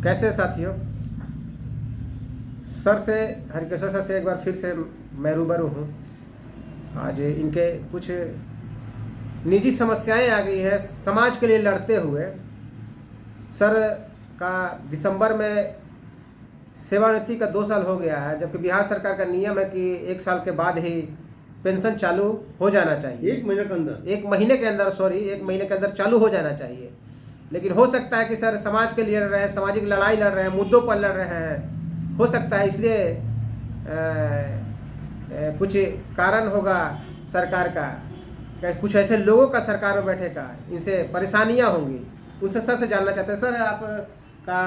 कैसे साथियों, सर से हरिकृष्ण सर से एक बार फिर से मैं रूबरू हूँ। आज इनके कुछ निजी समस्याएं आ गई है समाज के लिए लड़ते हुए। सर का दिसंबर में सेवानिवृत्ति का 2 साल हो गया है, जबकि बिहार सरकार का नियम है कि 1 साल के बाद ही पेंशन चालू हो जाना चाहिए। 1 महीने के अंदर 1 महीने के अंदर 1 महीने के अंदर चालू हो जाना चाहिए। लेकिन हो सकता है कि सर समाज के लिए लड़ रहे हैं, सामाजिक लड़ाई लड़ रहे हैं, मुद्दों पर लड़ रहे हैं, हो सकता है इसलिए कुछ कारण होगा सरकार का, कुछ ऐसे लोगों का सरकार में बैठे का, इनसे परेशानियां होंगी। उनसे सर से जानना चाहते हैं, सर आपका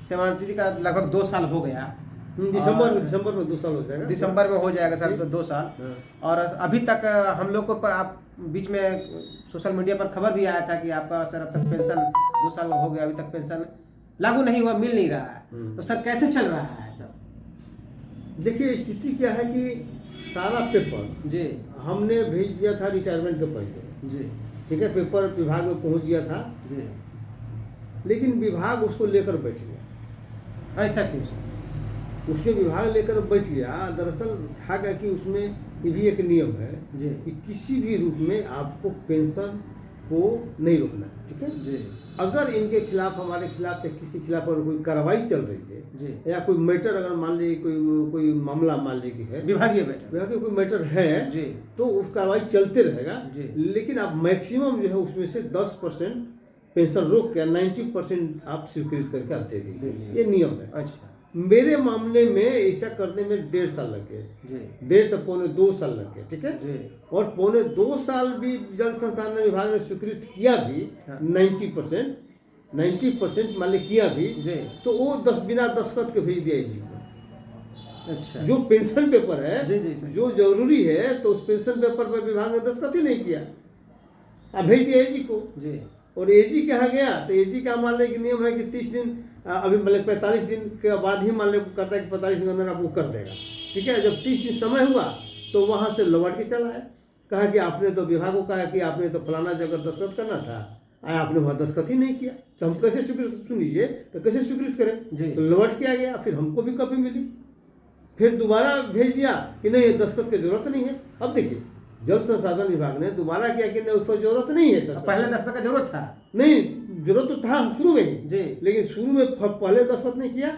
सेवानिवृत्ति का लगभग 2 साल हो गया। दिसंबर में 2 साल हो जाएगा। दिसंबर में हो जाएगा सर 2 साल। हाँ। और अभी तक हम लोग को आप बीच में सोशल मीडिया पर खबर भी आया था कि आपका सर अब तक पेंशन 2 साल हो गया, अभी तक पेंशन लागू नहीं हुआ, मिल नहीं रहा है। तो सर कैसे चल रहा है सब? देखिए, स्थिति क्या है कि सारा पेपर जी हमने भेज दिया था रिटायरमेंट के पहले। जी ठीक है, पेपर विभाग में पहुंच गया था, जी। लेकिन विभाग उसको लेकर बैठ गया। ऐसा क्यों सर? उसमें विभाग लेकर बैठ गया। दरअसल था क्या कि उसमें ये भी एक नियम है जी कि किसी भी रूप में आपको पेंशन को नहीं रोकना है। ठीक है जी अगर इनके खिलाफ, हमारे खिलाफ या किसी खिलाफ अगर कोई कार्रवाई चल रही है जी। या कोई मैटर, अगर मान लीजिए कोई मामला मान लीजिए है, विभागीय बैठक विभागीय कोई मैटर है जी तो उस कार्रवाई चलते रहेगा। जी। लेकिन आप मैक्सिमम जो है उसमें से 10% पेंशन रोक के 90% आप स्वीकृत करके आप दे दीजिए, ये नियम है। अच्छा मेरे मामले में ऐसा करने में 1.5 साल लग गए। जी 1.5 से पौने 2 साल लग गए। ठीक है जी और पौने 2 साल भी जल संसाधन विभाग ने स्वीकृत किया भी। हाँ। 90% मान ली किया भी जी। तो वो बिना दस्तखत के भेज दिया जी को। अच्छा जो पेंशन पेपर है जी जी सर। जो जरूरी है तो उस पेंशन पेपर पर विभाग ने दस्तखत ही नहीं किया, अब भेज दिया एजी को। जी और एजी के यहाँ गया तो एजी का मान लें कि नियम है कि 30 दिन, अभी मतलब 45 दिन के बाद ही मान लें करता है कि 45 दिन के अंदर आपको कर देगा। ठीक है, जब 30 दिन समय हुआ तो वहाँ से लौट के चला है, कहा कि आपने तो विभाग को कहा कि आपने तो फलाना जगह दस्तखत करना था, आपने वहाँ दस्तखत ही नहीं किया, तो हम कैसे स्वीकृत, सुनिए तो कैसे स्वीकृत जी। करें। तो लौट के आ गया, फिर हमको भी कॉपी मिली, फिर दोबारा भेज दिया कि नहीं दस्तखत की जरूरत नहीं है। अब देखिए, जल संसाधन विभाग ने दोबारा किया कि नहीं उस पर जरूरत नहीं है दस्तखत। पहले दस्तखत का जरूरत था? नहीं, जरूरत तो था शुरू में ही जी। लेकिन शुरू में पहले दस्तखत नहीं किया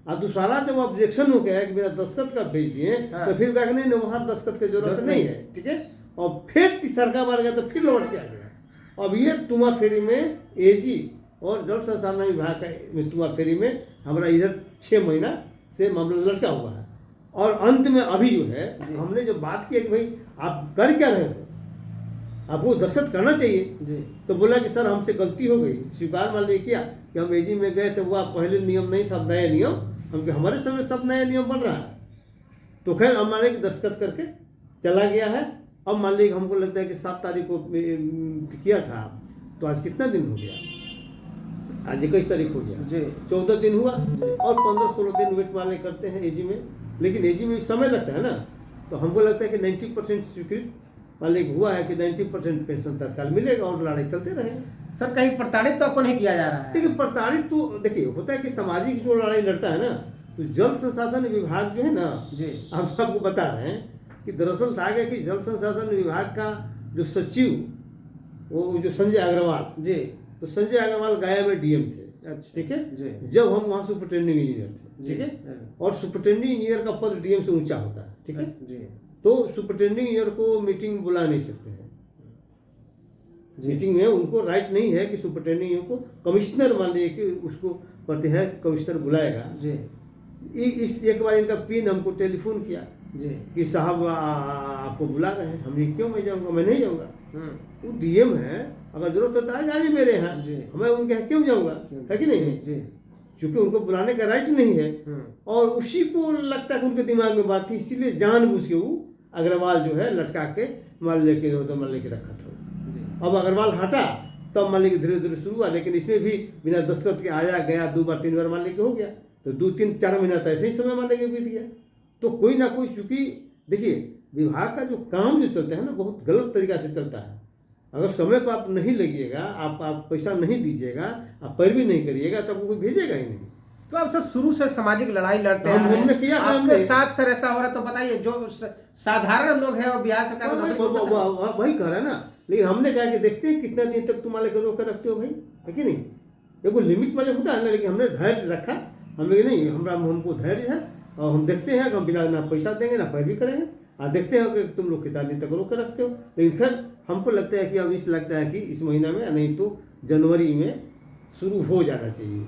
और दूसरा जब ऑब्जेक्शन हो गया कि मेरा दस्तखत का भेज दिए हाँ। तो फिर कहा कि नहीं वहाँ दस्तखत की जरूरत नहीं है। ठीक है, और फिर तीसरा बार गया तो फिर लौट के आ गया। अब ये तुमा फेरी में एजी और जल संसाधन विभाग का तुमा फेरी में हमारा इधर 6 महीना से मामला लटका हुआ है। और अंत में अभी जो है हमने जो बात की कि भाई आप कर क्या रहे हो, आपको दस्तखत करना चाहिए जी। तो बोला कि सर हमसे गलती हो गई, स्वीकार मान लिया किया कि हम एजी में गए तो वह पहले नियम नहीं था, अब नया नियम, हम हमारे समय सब नया नियम बन रहा है। तो खैर हम मान लिया कि दस्तखत करके चला गया है। अब मान लिया हमको लगता है कि 7 तारीख को किया था, तो आज कितना दिन हो गया, आज 21 तारीख हो गया जी। 14 दिन हुआ और 15-16 दिन वेट वाले करते हैं एजी में, लेकिन एजी में समय लगता है ना। तो हमको लगता है कि 90% स्वीकृत मालिक हुआ है कि 90% पेंशन तत्काल मिलेगा और लड़ाई चलते रहेगा। सर कहीं प्रताड़ित तो आपको नहीं किया जा रहा है? देखिए, प्रताड़ित तो देखिए होता है कि सामाजिक जो लड़ाई लड़ता है ना, तो जल संसाधन विभाग जो है ना जी हम आपको बता रहे हैं कि दरअसल था गया कि जल संसाधन विभाग का जो सचिव वो जो संजय अग्रवाल जी। तो संजय अग्रवाल गया में डीएम थे। अच्छा ठीक है जी जब हम वहाँ सुपरिटेंडिंग इंजीनियर थे। ठीक है और सुपरिटेंडिंग इंजीनियर का पद डीएम से ऊंचा होता है। ठीक है जी तो सुपरिटेंडिंग इंजीनियर को मीटिंग बुला नहीं सकते हैं, मीटिंग में उनको राइट नहीं है कि सुपरिटेंडिंग इंजीनियर को कमिश्नर मान लीजिए कि उसको प्रतिहत कमिश्नर बुलाएगा जी। इस एक बार इनका पिन हमको टेलीफोन किया जी कि साहब आपको बुला रहे हैं। हमने क्यों मैं जाऊँगा, मैं नहीं जाऊँगा, वो डीएम है, अगर जरूरत होता है जाइए मेरे यहाँ, मैं उनके यहाँ क्यों जाऊँगा, है कि नहीं जी। क्योंकि उनको बुलाने का राइट नहीं है। और उसी को लगता है कि उनके दिमाग में बात थी, इसीलिए जानबूझ के वो अग्रवाल जो है लटका के मान लेके रखा था। अब अग्रवाल हटा तब मान लेके धीरे धीरे शुरू हुआ, लेकिन इसमें भी बिना दस्तखत के आया गया 2 बार 3 बार मान लेके हो गया, तो 2-3-4 महीना तो ऐसे ही समय मान लेके बीत गया। तो कोई ना कोई, चूंकि देखिए विभाग का जो काम जो चलता है ना बहुत गलत तरीका से चलता है। अगर समय पर आप नहीं लगिएगा, आप पैसा नहीं दीजिएगा, आप पैरवी नहीं करिएगा, तब कोई भेजेगा ही नहीं। तो आप सर शुरू से सामाजिक लड़ाई लड़ते हैं, हमने किया काम आपके नहीं। साथ सर ऐसा हो रहा है तो बताइए, जो साधारण लोग हैं वो बिहार सरकार में नौकरी ढूंढ सकते वही कह रहा है ना। लेकिन हमने कहा कि देखते हैं कितना दिन तक तुम को रोक कर रखते हो भाई, है कि नहीं। देखो लिमिट वाले होता है ना, लेकिन हमने धैर्य रखा। हमने नहीं, हमको धैर्य है और हम देखते हैं कि हम बिना ना पैसा देंगे ना पैरवी करेंगे, और देखते हैं कि तुम लोग कितना दिन तक रोक कर रखते हो। लेकिन खैर हमको लगता है कि अब इस लगता है कि इस महीना में, नहीं तो जनवरी में शुरू हो जाना चाहिए।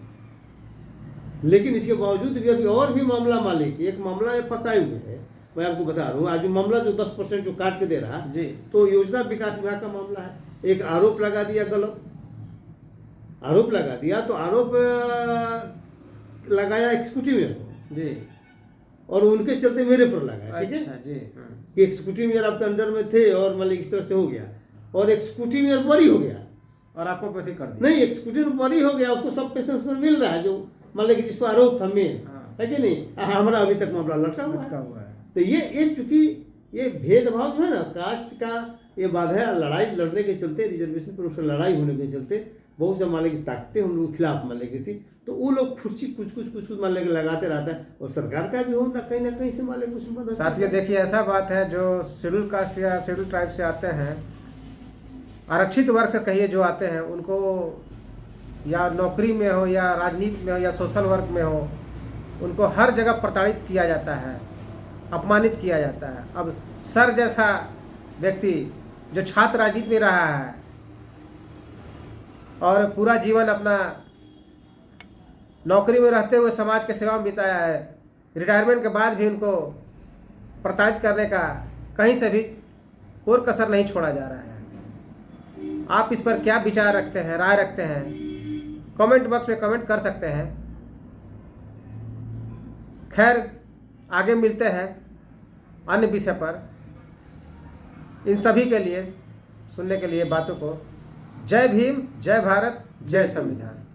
लेकिन इसके बावजूद भी अभी और भी मामला मालिक एक मामला में फंसाए हुए है। मैं आपको बता रहा हूँ, आज जो मामला जो 10% जो काट के दे रहा जी, तो योजना विकास विभाग का मामला है। एक आरोप लगा दिया, गलत आरोप लगा दिया, तो आरोप लगाया एग्जीक्यूटिव मेयर को जी, और उनके चलते मेरे पर लगाया। ठीक है अच्छा जी, कि एग्जीक्यूटिव मेयर आपके अंडर में थे और मतलब इस तरह से हो गया, और एग्जीक्यूटिव मेयर बरी हो गया और आपको पैसे कर दिया। नहीं, एग्जीक्यूटिव बरी हो गया, उसको सब पेंशन मिल रहा है जो मतलब कि जिस पर आरोप था मेन, है कि नहीं। हमारा अभी तक मामला लटका हुआ है। तो ये चूंकि ये भेदभाव जो है ना, कास्ट का ये बाधा है, लड़ाई लड़ने के चलते, रिजर्वेशन पर उससे लड़ाई होने के चलते बहुत से मान की ताकतें हम लोग के खिलाफ मान की थी, तो वो लोग कुछ कुछ मान के लगाते रहता है, और सरकार का भी हो ना कहीं से मान कुछ मदद। साथियों देखिए, ऐसा बात है, जो शेड्यूल कास्ट या शेड्यूल ट्राइब से आते हैं, आरक्षित वर्ग से कहिए जो आते हैं, उनको या नौकरी में हो या राजनीति में हो या सोशल वर्क में हो, उनको हर जगह प्रताड़ित किया जाता है, अपमानित किया जाता है। अब सर जैसा व्यक्ति जो छात्र राजनीति में रहा है और पूरा जीवन अपना नौकरी में रहते हुए समाज के सेवा में बिताया है, रिटायरमेंट के बाद भी उनको प्रताड़ित करने का कहीं से भी कोई कसर नहीं छोड़ा जा रहा है। आप इस पर क्या विचार रखते हैं, राय रखते हैं, कमेंट बॉक्स में कमेंट कर सकते हैं। खैर आगे मिलते हैं अन्य विषय पर। इन सभी के लिए सुनने के लिए बातों को जय भीम, जय भारत, जय संविधान।